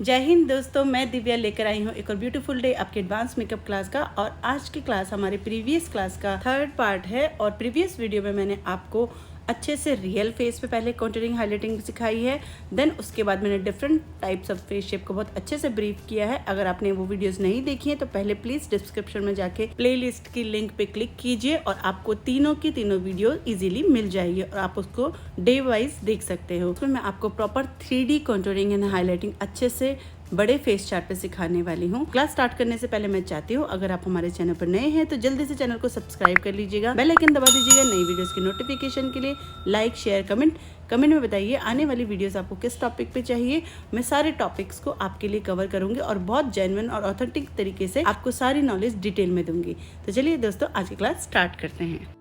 जय हिंद दोस्तों, मैं दिव्या लेकर आई हूँ एक और ब्यूटीफुल डे आपके एडवांस मेकअप क्लास का। और आज की क्लास हमारे प्रीवियस क्लास का थर्ड पार्ट है। और प्रीवियस वीडियो में मैंने आपको अच्छे से रियल फेस पे पहले कॉन्टूरिंग हाईलाइटिंग सिखाई है, देन उसके बाद मैंने different types of face shape को बहुत अच्छे से ब्रीफ किया है। अगर आपने वो वीडियोस नहीं देखी है तो पहले प्लीज डिस्क्रिप्शन में जाके प्लेलिस्ट की लिंक पे क्लिक कीजिए और आपको तीनों की तीनों वीडियो इजीली मिल जाएगी और आप उसको डे वाइज देख सकते हो। उसमें मैं आपको proper 3D contouring and highlighting अच्छे से बड़े फेस चार्ट पे सिखाने वाली हूँ। क्लास स्टार्ट करने से पहले मैं चाहती हूँ अगर आप हमारे चैनल पर नए हैं तो जल्दी से चैनल को सब्सक्राइब कर लीजिएगा, बेल आइकन दबा दीजिएगा नई वीडियोस की नोटिफिकेशन के लिए। लाइक शेयर कमेंट में बताइए आने वाली वीडियोस आपको किस टॉपिक पे चाहिए। मैं सारे टॉपिक्स को आपके लिए कवर करूंगी और बहुत जेन्युइन और ऑथेंटिक तरीके से आपको सारी नॉलेज डिटेल में दूंगी। तो चलिए दोस्तों आज की क्लास स्टार्ट करते हैं।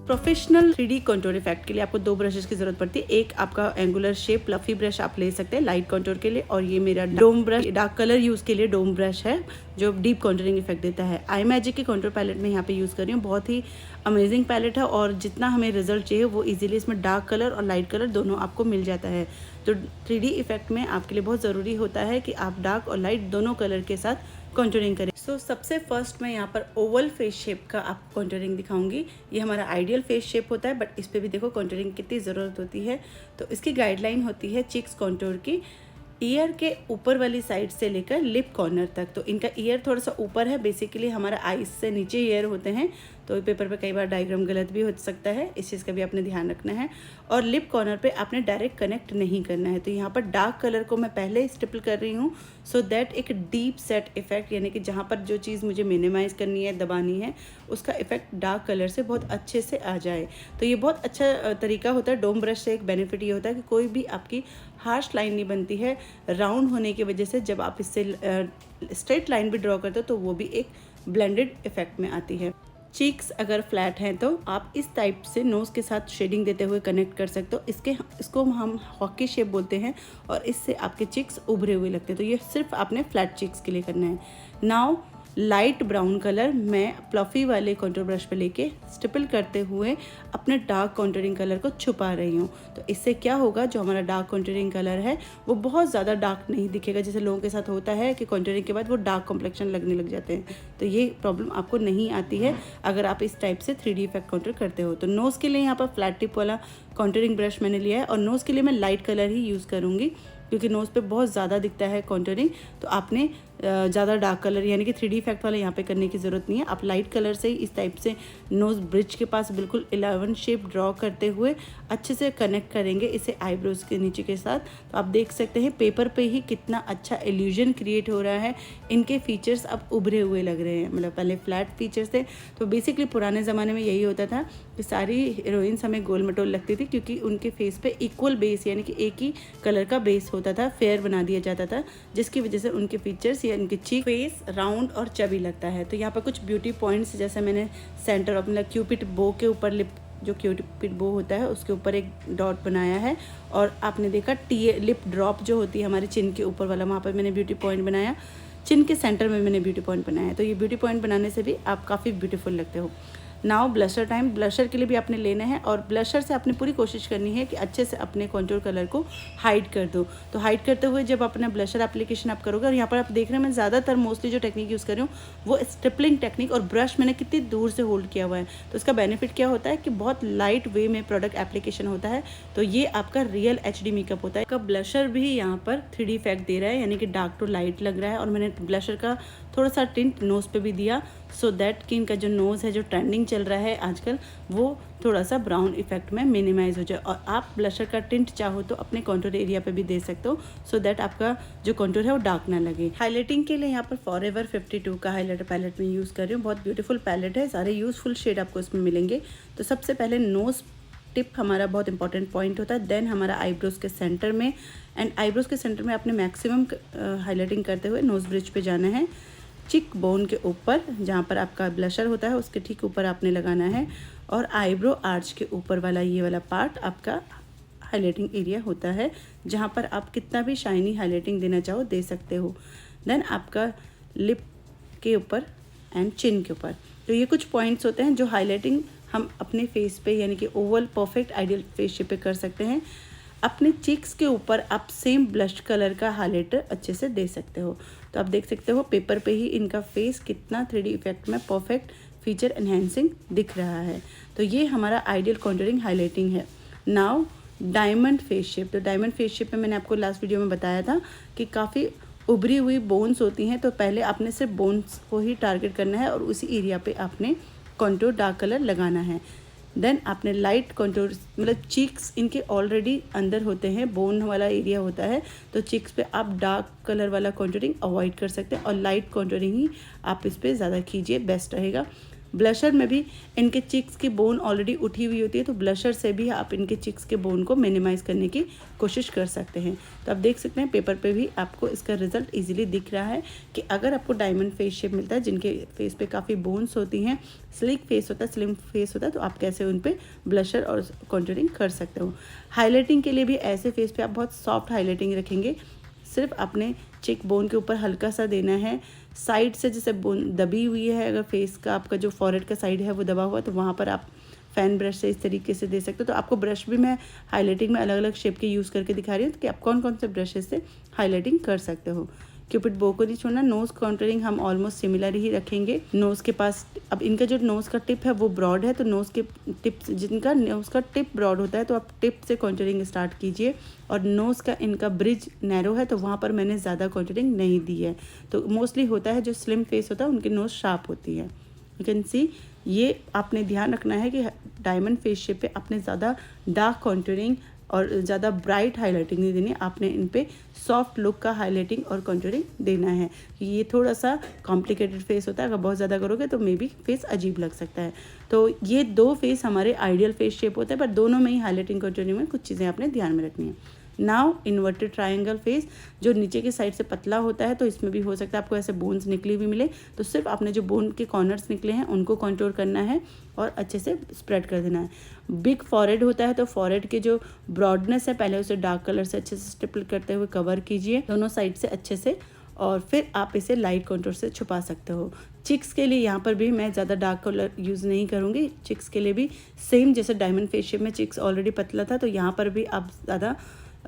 प्रोफेशनल 3D कंटूर इफेक्ट के लिए आपको दो ब्रशेस की जरूरत पड़ती है। एक आपका एंगुलर शेप फ्लफी ब्रश आप ले सकते हैं लाइट कंटूर के लिए, और ये मेरा डोम ब्रश डार्क कलर यूज के लिए डोम ब्रश है जो डीप कंटूरिंग इफेक्ट देता है। आई मैजिक की कंटूर पैलेट में यहाँ पे यूज कर रही हूँ। बहुत ही अमेजिंग पैलेट है और जितना हमें रिजल्ट चाहिए वो इजीली इसमें डार्क कलर और लाइट कलर दोनों आपको मिल जाता है। तो 3D इफेक्ट में आपके लिए बहुत ज़रूरी होता है कि आप डार्क और लाइट दोनों कलर के साथ कॉन्टूरिंग करें। सबसे फर्स्ट मैं यहाँ पर ओवल फेस शेप का आपको कॉन्टूरिंग दिखाऊंगी। ये हमारा आइडियल फेस शेप होता है, बट इस पे भी देखो कॉन्टूरिंग कितनी ज़रूरत होती है। तो इसकी गाइडलाइन होती है चिक्स कॉन्टूर की, ईयर के ऊपर वाली साइड से लेकर लिप कॉर्नर तक। तो इनका ईयर थोड़ा सा ऊपर है, बेसिकली हमारा आईज से नीचे ईयर होते हैं। तो पेपर पे कई बार डायग्राम गलत भी हो सकता है, इस चीज़ का भी आपने ध्यान रखना है। और लिप कॉर्नर पे आपने डायरेक्ट कनेक्ट नहीं करना है। तो यहाँ पर डार्क कलर को मैं पहले स्टिपल कर रही हूँ सो दैट एक डीप सेट इफेक्ट, यानी कि जहाँ पर जो चीज़ मुझे मिनिमाइज करनी है दबानी है उसका इफेक्ट डार्क कलर से बहुत अच्छे से आ जाए। तो ये बहुत अच्छा तरीका होता है। डोम ब्रश से एक बेनिफिट ये होता है कि कोई भी आपकी हार्श लाइन नहीं बनती है राउंड होने की वजह से। जब आप इससे स्ट्रेट लाइन भी ड्रॉ करते हो तो वो भी एक ब्लेंडेड इफेक्ट में आती है। चीक्स अगर फ्लैट हैं तो आप इस टाइप से नोज़ के साथ शेडिंग देते हुए कनेक्ट कर सकते हो। इसको हम हॉकी शेप बोलते हैं और इससे आपके चिक्स उभरे हुए लगते हैं। तो ये सिर्फ आपने फ्लैट चिक्स के लिए करना है। नाउ लाइट ब्राउन कलर मैं फ्लफी वाले कॉन्टूर ब्रश पे लेके स्टिपल करते हुए अपने डार्क कॉन्टूरिंग कलर को छुपा रही हूँ। तो इससे क्या होगा, जो हमारा डार्क कॉन्टूरिंग कलर है वो बहुत ज़्यादा डार्क नहीं दिखेगा, जैसे लोगों के साथ होता है कि कॉन्टूरिंग के बाद वो डार्क कॉम्प्लेक्शन लगने लग जाते हैं। तो ये प्रॉब्लम आपको नहीं आती है अगर आप इस टाइप से 3D इफेक्ट कॉन्टूर करते हो। तो नोज़ के लिए यहाँ पर फ्लैट टिप वाला कॉन्टूरिंग ब्रश मैंने लिया है और नोज़ के लिए मैं लाइट कलर ही यूज़ करूँगी क्योंकि नोज़ पे बहुत ज़्यादा दिखता है कॉन्टूरिंग। तो आपने ज़्यादा डार्क कलर यानी कि 3D इफेक्ट वाला यहाँ पे करने की ज़रूरत नहीं है। आप लाइट कलर से ही इस टाइप से नोज़ ब्रिज के पास बिल्कुल 11 शेप ड्रॉ करते हुए अच्छे से कनेक्ट करेंगे इसे आईब्रोज के नीचे के साथ। तो आप देख सकते हैं पेपर पे ही कितना अच्छा इल्यूजन क्रिएट हो रहा है। इनके फीचर्स अब उभरे हुए लग रहे हैं, मतलब पहले फ्लैट फीचर्स थे। तो बेसिकली पुराने ज़माने में यही होता था कि सारी हीरोइंस हमें गोल मटोल लगती थी क्योंकि उनके फेस पे इक्वल बेस यानी कि एक ही कलर का बेस होता था, फेयर बना दिया जाता था, जिसकी वजह से उनके फीचर्स या इनके चीक फेस राउंड और चबी लगता है। तो यहाँ पर कुछ ब्यूटी पॉइंट्स, जैसे मैंने सेंटर ऑफ मतलब क्यूपिड बो के ऊपर लिप जो क्यूपिड बो होता है उसके ऊपर एक डॉट बनाया है। और आपने देखा लिप ड्रॉप जो होती है हमारे चिन के ऊपर वाला, वहाँ पर मैंने ब्यूटी पॉइंट बनाया। चिन के सेंटर में मैंने ब्यूटी पॉइंट बनाया। तो ये ब्यूटी पॉइंट बनाने से भी आप काफ़ी ब्यूटीफुल लगते हो। Now blusher time. ब्लशर के लिए भी आपने लेना है और ब्लशर से आपने पूरी कोशिश करनी है कि अच्छे से अपने कॉन्टूर कलर को हाइड कर दो। तो हाइड करते हुए जब अपना ब्लशर एप्लीकेशन आप करोगे, और यहाँ पर आप देख रहे हैं मैं ज़्यादातर मोस्टली जो टेक्निक यूज़ कर रही हूँ वो स्टिपलिंग टेक्निक, और ब्रश मैंने कितनी दूर से होल्ड किया हुआ है। तो इसका बेनिफिट क्या होता है कि बहुत लाइट वे में प्रोडक्ट एप्लीकेशन होता है। तो ये आपका रियल HD मेकअप होता है। का ब्लशर भी यहाँ पर 3D इफेक्ट दे रहा है, यानी कि डार्क टू लाइट लग रहा है। और मैंने ब्लशर का थोड़ा सा टिंट नोज़ पे भी दिया सो दैट कि इनका जो नोज़ है जो ट्रेंडिंग चल रहा है आजकल वो थोड़ा सा ब्राउन इफेक्ट में मिनिमाइज हो जाए। और आप ब्लशर का टिंट चाहो तो अपने कॉन्टूर एरिया पे भी दे सकते हो सो दैट आपका जो कॉन्टूर है वो डार्क ना लगे। हाईलाइटिंग के लिए यहाँ पर फॉरएवर 52 का हाईलाइटर पैलेट में यूज़ कर रही हूँ। बहुत ब्यूटीफुल पैलेट है, सारे यूजफुल शेड आपको इसमें मिलेंगे। तो सबसे पहले नोज़ टिप हमारा बहुत इंपॉर्टेंट पॉइंट होता है, देन हमारा आईब्रोज के सेंटर में, एंड आईब्रोज के सेंटर में आपने मैक्सिमम हाईलाइटिंग करते हुए नोज़ ब्रिज पे जाना है। चिक बोन के ऊपर जहाँ पर आपका ब्लशर होता है उसके ठीक ऊपर आपने लगाना है, और आईब्रो आर्च के ऊपर वाला ये वाला पार्ट आपका हाईलाइटिंग एरिया होता है, जहाँ पर आप कितना भी शाइनी हाईलाइटिंग देना चाहो दे सकते हो। देन आपका लिप के ऊपर एंड चिन के ऊपर। तो ये कुछ पॉइंट्स होते हैं जो हाईलाइटिंग हम अपने फेस पे यानी कि Oval perfect ideal face shape पे कर सकते हैं। अपने चीक्स के ऊपर आप सेम ब्लश कलर का हाइलाइटर अच्छे से दे सकते हो। तो आप देख सकते हो पेपर पे ही इनका फेस कितना 3D इफेक्ट में परफेक्ट फीचर एनहेंसिंग दिख रहा है। तो ये हमारा आइडियल कॉन्टूरिंग हाइलाइटिंग है। Now diamond face shape. तो डायमंड फेस शेप में मैंने आपको लास्ट वीडियो में बताया था कि काफ़ी उभरी हुई बोन्स होती हैं, तो पहले आपने सिर्फ बोन्स को ही टारगेट करना है और उसी एरिया पे आपने कॉन्टूर डार्क कलर लगाना है। देन आपने लाइट कॉन्टूर, मतलब चीक्स इनके ऑलरेडी अंदर होते हैं, बोन वाला एरिया होता है, तो चीक्स पे आप डार्क कलर वाला कॉन्टूरिंग अवॉइड कर सकते हैं और लाइट कॉन्टूरिंग ही आप इस पर ज़्यादा कीजिए, बेस्ट रहेगा। ब्लशर में भी इनके चिक्स की बोन ऑलरेडी उठी हुई होती है, तो ब्लशर से भी आप इनके चिक्स के बोन को मिनिमाइज़ करने की कोशिश कर सकते हैं। तो आप देख सकते हैं पेपर पे भी आपको इसका रिजल्ट इजीली दिख रहा है कि अगर आपको डायमंड फेस शेप मिलता है, जिनके फेस पे काफ़ी बोन्स होती हैं, स्लिक फेस होता है, स्लिम फेस होता है, तो आप कैसे उन पर ब्लशर और कॉन्टूरिंग कर सकते हो। हाईलाइटिंग के लिए भी ऐसे फेस पे आप बहुत सॉफ्ट हाईलाइटिंग रखेंगे, सिर्फ अपने चिक बोन के ऊपर हल्का सा देना है। साइड से जैसे बोन दबी हुई है, अगर फेस का आपका जो फॉरहेड का साइड है वो दबा हुआ, तो वहाँ पर आप फैन ब्रश से इस तरीके से दे सकते हो। तो आपको ब्रश भी मैं हाईलाइटिंग में अलग अलग शेप के यूज़ करके दिखा रही हूँ कि आप कौन कौन से ब्रशेस से हाईलाइटिंग कर सकते हो। क्यूपिड बो को नहीं छोड़ना। नोज़ कॉन्टूरिंग हम ऑलमोस्ट सिमिलर ही रखेंगे। नोज़ के पास अब इनका जो नोज़ का टिप है वो ब्रॉड है, तो नोज़ के टिप, जिनका नोज़ का टिप ब्रॉड होता है, तो आप टिप से कॉन्टूरिंग स्टार्ट कीजिए। और नोज़ का इनका ब्रिज नैरो है, तो वहाँ पर मैंने ज़्यादा कॉन्टूरिंग नहीं दी है। तो मोस्टली होता है जो स्लिम फेस होता है उनकी नोज़ शार्प होती है। यू कैन सी, ये आपने ध्यान रखना है कि डायमंड फेस शेप पे आपने ज़्यादा डार्क कॉन्टूरिंग और ज़्यादा ब्राइट हाईलाइटिंग नहीं देनी, आपने इन पे सॉफ्ट लुक का हाईलाइटिंग और कॉन्टूरिंग देना है। ये थोड़ा सा कॉम्प्लिकेटेड फेस होता है, अगर बहुत ज़्यादा करोगे तो मे बी फेस अजीब लग सकता है। तो ये दो फेस हमारे आइडियल फेस शेप होता है, पर दोनों में ही हाईलाइटिंग कॉन्टूरिंग में कुछ चीज़ें आपने ध्यान में रखनी है। नाउ इन्वर्टेड ट्रायंगल फेस, जो नीचे की साइड से पतला होता है, तो इसमें भी हो सकता है आपको ऐसे बोन्स निकली हुई मिले, तो सिर्फ आपने जो बोन के कॉर्नर्स निकले हैं उनको कंटूर करना है और अच्छे से स्प्रेड कर देना है। बिग फॉरहेड होता है, तो फॉरहेड के जो ब्रॉडनेस है पहले उसे डार्क कलर से अच्छे से स्टिपल करते हुए कवर कीजिए दोनों साइड से अच्छे से, और फिर आप इसे लाइट कंटूर से छुपा सकते हो। चिक्स के लिए यहाँ पर भी मैं ज़्यादा डार्क कलर यूज़ नहीं करूँगी। चिक्स के लिए भी सेम जैसे डायमंड फेस शेप में चिक्स ऑलरेडी पतला था, तो यहाँ पर भी आप ज़्यादा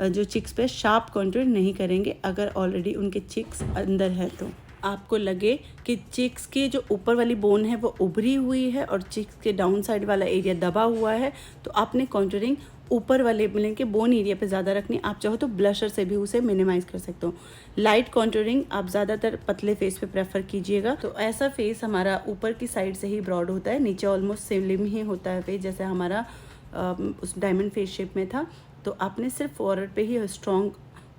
जो चिक्स पे शार्प कंटूर नहीं करेंगे। अगर ऑलरेडी उनके चिक्स अंदर है तो आपको लगे कि चिक्स के जो ऊपर वाली बोन है वो उभरी हुई है और चिक्स के डाउन साइड वाला एरिया दबा हुआ है, तो आपने कंटूरिंग ऊपर वाले मतलब के बोन एरिया पे ज़्यादा रखनी। आप चाहो तो ब्लशर से भी उसे मिनिमाइज़ कर सकते हो। लाइट कंटूरिंग आप ज़्यादातर पतले फेस पे प्रेफर कीजिएगा। तो ऐसा फेस हमारा ऊपर की साइड से ही ब्रॉड होता है, नीचे ऑलमोस्ट स्लिम ही होता है फेस, जैसे हमारा उस डायमंड फेस शेप में था। तो आपने सिर्फ फॉरहेड पे ही स्ट्रॉन्ग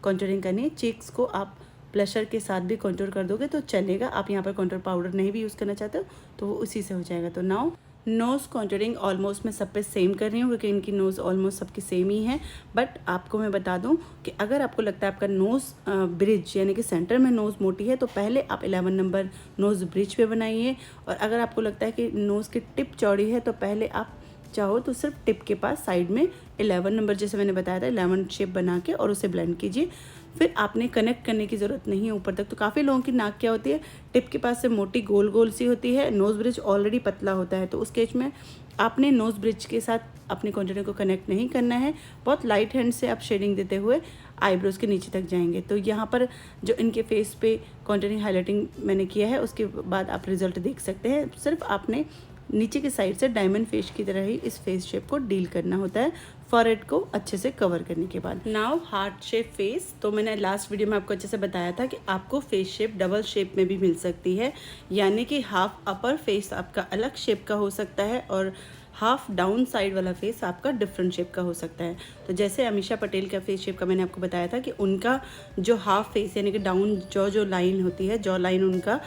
कंटूरिंग करनी है। चीक्स को आप ब्लशर के साथ भी कंटूर कर दोगे तो चलेगा। आप यहाँ पर कंटूर पाउडर नहीं भी यूज़ करना चाहते हो तो वो उसी से हो जाएगा। तो नाउ नोज़ कंटूरिंग ऑलमोस्ट मैं सब पे सेम कर रही हूँ क्योंकि इनकी नोज़ ऑलमोस्ट सबकी सेम ही है। बट आपको मैं बता दूँ कि अगर आपको लगता है आपका नोज़ ब्रिज यानी कि सेंटर में नोज़ मोटी है तो पहले आप 11 नंबर नोज़ ब्रिज पे बनाइए, और अगर आपको लगता है कि नोज़ की टिप चौड़ी है तो पहले आप चाहो तो सिर्फ टिप के पास साइड में 11 नंबर जैसे मैंने बताया था 11 शेप बना के और उसे ब्लेंड कीजिए। फिर आपने कनेक्ट करने की ज़रूरत नहीं है ऊपर तक। तो काफ़ी लोगों की नाक क्या होती है, टिप के पास से मोटी गोल गोल सी होती है, नोज़ ब्रिज ऑलरेडी पतला होता है। तो उस केस में आपने नोज़ ब्रिज के साथ अपने कंटूरिंग को कनेक्ट नहीं करना है। बहुत लाइट हैंड से आप शेडिंग देते हुए आईब्रोज़ के नीचे तक जाएंगे। तो यहाँ पर जो इनके फेस पे कंटूरिंग हाईलाइटिंग मैंने किया है उसके बाद आप रिजल्ट देख सकते हैं। सिर्फ आपने नीचे की साइड से डायमंड फेस की तरह ही इस फेस शेप को डील करना होता है फॉरहेड को अच्छे से कवर करने के बाद। Now heart shape face. तो मैंने लास्ट वीडियो में आपको अच्छे से बताया था कि आपको फेस शेप डबल शेप में भी मिल सकती है, यानी कि हाफ अपर फेस आपका अलग शेप का हो सकता है और हाफ डाउन साइड वाला फेस आपका डिफरेंट शेप का हो सकता है। तो जैसे अमीषा पटेल का फेस शेप का मैंने आपको बताया था कि उनका जो हाफ फेस यानी कि डाउन जो लाइन होती है, जॉ लाइन उनका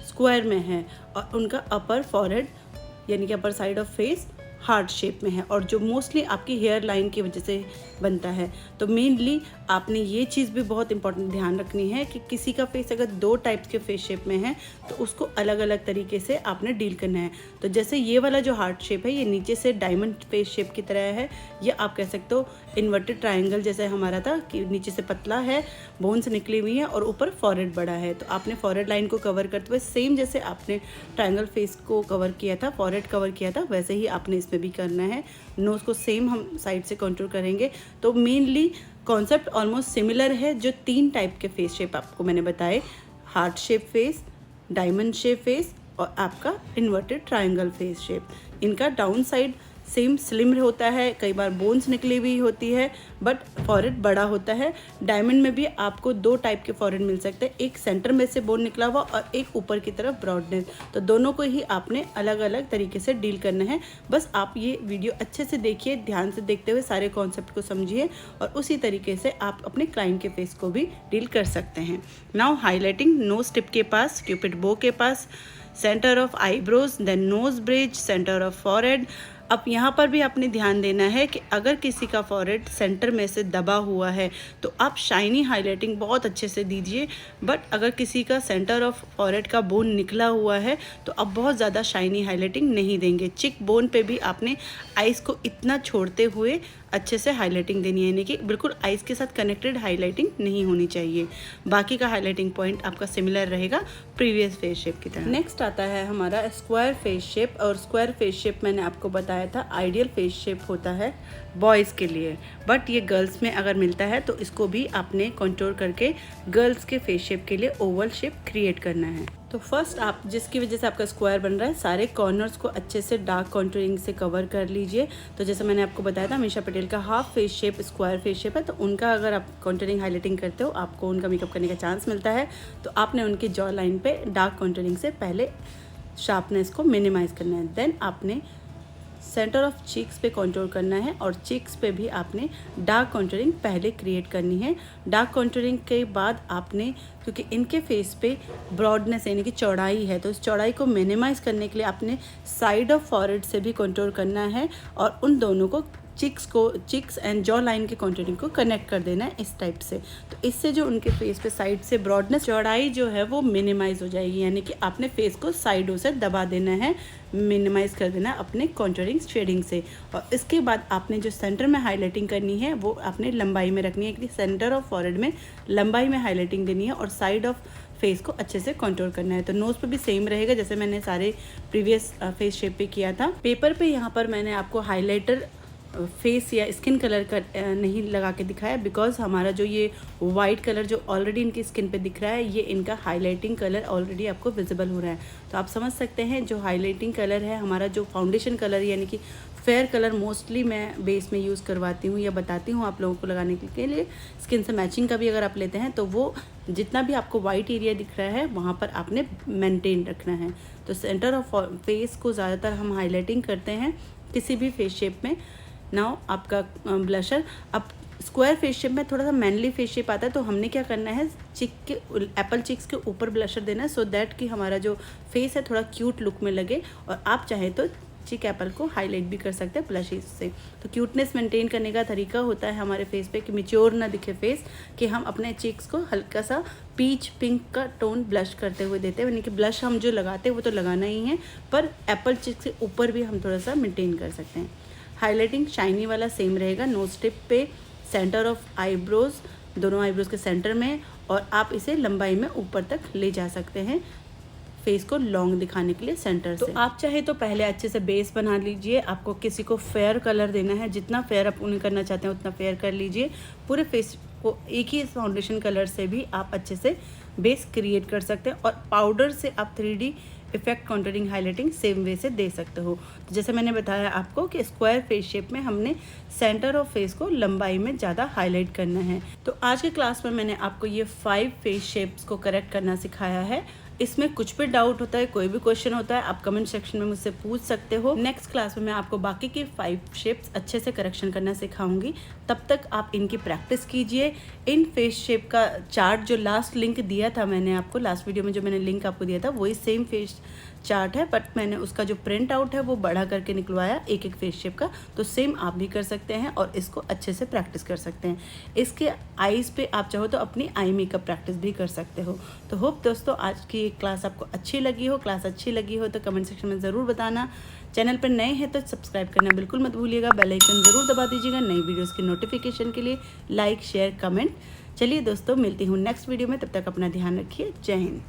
स्क्वायर में है और उनका अपर फॉरहेड यानी कि upper side of face heart shape में है, और जो मोस्टली आपकी हेयर लाइन की वजह से बनता है। तो मेनली आपने ये चीज़ भी बहुत इंपॉर्टेंट ध्यान रखनी है कि किसी का फेस अगर 2 टाइप्स के फेस शेप में है तो उसको अलग अलग तरीके से आपने डील करना है। तो जैसे ये वाला जो हार्ट शेप है ये नीचे से डायमंड फेस शेप की तरह है, या आप कह सकते हो इन्वर्टेड ट्रायंगल जैसे हमारा था कि नीचे से पतला है, बोन्स निकली हुई है और ऊपर फॉरहेड बड़ा है। तो आपने फॉरहेड लाइन को कवर करते हुए सेम जैसे आपने ट्रायंगल फेस को कवर किया था, फॉरहेड कवर किया था, वैसे ही आपने इसमें भी करना है। नोज़ को सेम हम साइड से कंटूर करेंगे। तो मेनली कॉन्सेप्ट ऑलमोस्ट सिमिलर है। जो 3 टाइप के फेस शेप आपको मैंने बताए, heart shape face, diamond shape face और आपका इन्वर्टेड ट्रायंगल फेस शेप, इनका डाउन साइड सेम स्लिम होता है, कई बार बोन्स निकली हुई होती है, बट फॉरहेड बड़ा होता है। डायमंड में भी आपको 2 टाइप के फॉरहेड मिल सकते हैं, एक सेंटर में से बोन निकला हुआ और एक ऊपर की तरफ ब्रॉडनेस। तो दोनों को ही आपने अलग अलग तरीके से डील करना है। बस आप ये वीडियो अच्छे से देखिए, ध्यान से देखते हुए सारे कॉन्सेप्ट को समझिए और उसी तरीके से आप अपने क्लाइंट के फेस को भी डील कर सकते हैं। नाउ हाईलाइटिंग, नोज टिप के पास, क्यूपिड बो के पास, centre of eyebrows, then nose bridge, centre of forehead. अब यहाँ पर भी आपने ध्यान देना है कि अगर किसी का फॉरहेड सेंटर में से दबा हुआ है तो आप शाइनी हाइलाइटिंग बहुत अच्छे से दीजिए, बट अगर किसी का सेंटर ऑफ फॉरहेड का बोन निकला हुआ है तो आप बहुत ज़्यादा शाइनी हाइलाइटिंग नहीं देंगे। चिक बोन पे भी आपने आइज़ को इतना छोड़ते हुए अच्छे से हाइलाइटिंग देनी है, यानी कि बिल्कुल आइज़ के साथ कनेक्टेड हाइलाइटिंग नहीं होनी चाहिए। बाकी का हाइलाइटिंग पॉइंट आपका सिमिलर रहेगा प्रीवियस फेस शेप की तरह। नेक्स्ट आता है हमारा स्क्वायर फेस शेप, और स्क्वायर फेस शेप मैंने आपको बताया था आइडियल फेस शेप होता है बॉयज़ के लिए, बट ये गर्ल्स में अगर मिलता है तो इसको भी आपने कंट्रोल करके गर्ल्स के फेस शेप के लिए ओवल शेप क्रिएट करना है। तो फर्स्ट आप जिसकी वजह से आपका स्क्वायर बन रहा है, सारे कॉर्नर्स को अच्छे से डार्क कॉन्टूरिंग से कवर कर लीजिए। तो जैसे मैंने आपको बताया था अमीषा पटेल का half face shape square face shape है, तो उनका अगर आप कॉन्टूरिंग हाईलाइटिंग करते हो आपको उनका मेकअप करने का चांस मिलता है। तो आपने उनकी जॉ लाइन पे डार्क कॉन्टूरिंग से पहले शार्पनेस को मिनिमाइज करना है, देन आपने सेंटर ऑफ चीक्स पे कंट्रोल करना है और चीक्स पे भी आपने डार्क कंट्रोलिंग पहले क्रिएट करनी है। डार्क कंट्रोलिंग के बाद आपने, क्योंकि इनके फेस पे ब्रॉडनेस यानी कि चौड़ाई है, तो इस चौड़ाई को मिनिमाइज करने के लिए आपने साइड ऑफ फॉरहेड से भी कंट्रोल करना है और उन दोनों को चिक्स एंड जॉ लाइन के कंट्रोलिंग को कनेक्ट कर देना है इस टाइप से। तो इससे जो उनके फेस पे साइड से ब्रॉडनेस चौड़ाई जो है वो मिनिमाइज हो जाएगी, यानी कि आपने फेस को साइडों से दबा देना है, मिनिमाइज कर देना है अपने कंट्रोलिंग शेडिंग से। और इसके बाद आपने जो सेंटर में हाईलाइटिंग करनी है वो आपने लंबाई में रखनी है, कि सेंटर ऑफ फॉरहेड में लंबाई में हाईलाइटिंग देनी है और साइड ऑफ फेस को अच्छे से कंट्रोल करना है। तो नोज़ पे भी सेम रहेगा जैसे मैंने सारे प्रीवियस फेस शेप पे किया था। पेपर पे यहाँ पर मैंने आपको हाईलाइटर फेस या स्किन कलर का नहीं लगा के दिखाया, बिकॉज हमारा जो ये वाइट कलर जो ऑलरेडी इनकी स्किन पे दिख रहा है, ये इनका हाईलाइटिंग कलर ऑलरेडी आपको विजिबल हो रहा है। तो आप समझ सकते हैं जो हाईलाइटिंग कलर है हमारा, जो फाउंडेशन कलर यानी कि फेयर कलर मोस्टली मैं बेस में यूज़ करवाती हूँ या बताती हूँ आप लोगों को लगाने के लिए। स्किन से मैचिंग का भी अगर आप लेते हैं तो वो जितना भी आपको वाइट एरिया दिख रहा है वहाँ पर आपने मेंटेन रखना है। तो सेंटर ऑफ फेस को ज़्यादातर हम हाईलाइटिंग करते हैं किसी भी फेस शेप में। नाउ आपका ब्लशर, अब स्क्वायर फेस शेप में थोड़ा सा मैनली फेस शेप आता है, तो हमने क्या करना है, चिक के एप्पल चिक्स के ऊपर ब्लशर देना है, सो दैट कि हमारा जो फेस है थोड़ा क्यूट लुक में लगे। और आप चाहे तो चिक एप्पल को हाईलाइट भी कर सकते हैं ब्लश से। तो क्यूटनेस मेंटेन करने का तरीका होता है हमारे फेस पे कि मैच्योर ना दिखे फेस, कि हम अपने चिक्स को हल्का सा पीच पिंक का टोन ब्लश करते हुए देते हैं, यानी कि ब्लश हम जो लगाते हैं वो तो लगाना ही है, पर एप्पल चिक्स के ऊपर भी हम थोड़ा सा मेंटेन कर सकते हैं। हाईलाइटिंग शाइनी वाला सेम रहेगा, नोज टिप पे, सेंटर ऑफ आईब्रोज, दोनों आईब्रोज के सेंटर में, और आप इसे लंबाई में ऊपर तक ले जा सकते हैं फेस को लॉन्ग दिखाने के लिए सेंटर से। तो आप चाहे तो पहले अच्छे से बेस बना लीजिए। आपको किसी को फेयर कलर देना है, जितना फेयर आप उन्हें करना चाहते हैं उतना फेयर कर लीजिए। पूरे फेस को एक ही फाउंडेशन कलर से भी आप अच्छे से बेस क्रिएट कर सकते हैं, और पाउडर से आप 3D effect contouring highlighting same way से दे सकते हो। तो जैसे मैंने बताया आपको कि स्क्वायर फेस शेप में हमने सेंटर ऑफ फेस को लंबाई में ज़्यादा हाईलाइट करना है। तो आज के क्लास में मैंने आपको ये 5 फेस शेप्स को करेक्ट करना सिखाया है। इसमें कुछ भी डाउट होता है, कोई भी क्वेश्चन होता है, आप कमेंट सेक्शन में मुझसे पूछ सकते हो। नेक्स्ट क्लास में मैं आपको बाकी के 5 शेप्स अच्छे से करेक्शन करना सिखाऊंगी। तब तक आप इनकी प्रैक्टिस कीजिए। इन फेस शेप का चार्ट जो लास्ट लिंक दिया था मैंने आपको, लास्ट वीडियो में जो मैंने लिंक आपको दिया था, वही सेम फेस चार्ट है, बट मैंने उसका जो प्रिंट आउट है वो बड़ा करके निकलवाया एक एक फेस शेप का। तो सेम आप भी कर सकते हैं और इसको अच्छे से प्रैक्टिस कर सकते हैं। इसके आईज़ पे आप चाहो तो अपनी आई मेकअप प्रैक्टिस भी कर सकते हो। तो होप दोस्तों आज की क्लास आपको अच्छी लगी हो। क्लास अच्छी लगी हो तो कमेंट सेक्शन में ज़रूर बताना। चैनल पर नए हैं तो सब्सक्राइब करना बिल्कुल मत भूलिएगा। बेल आइकन ज़रूर दबा दीजिएगा नई वीडियोस की नोटिफिकेशन के लिए। Like share comment. चलिए दोस्तों मिलती हूँ नेक्स्ट वीडियो में, तब तक अपना ध्यान रखिए। जय हिंद।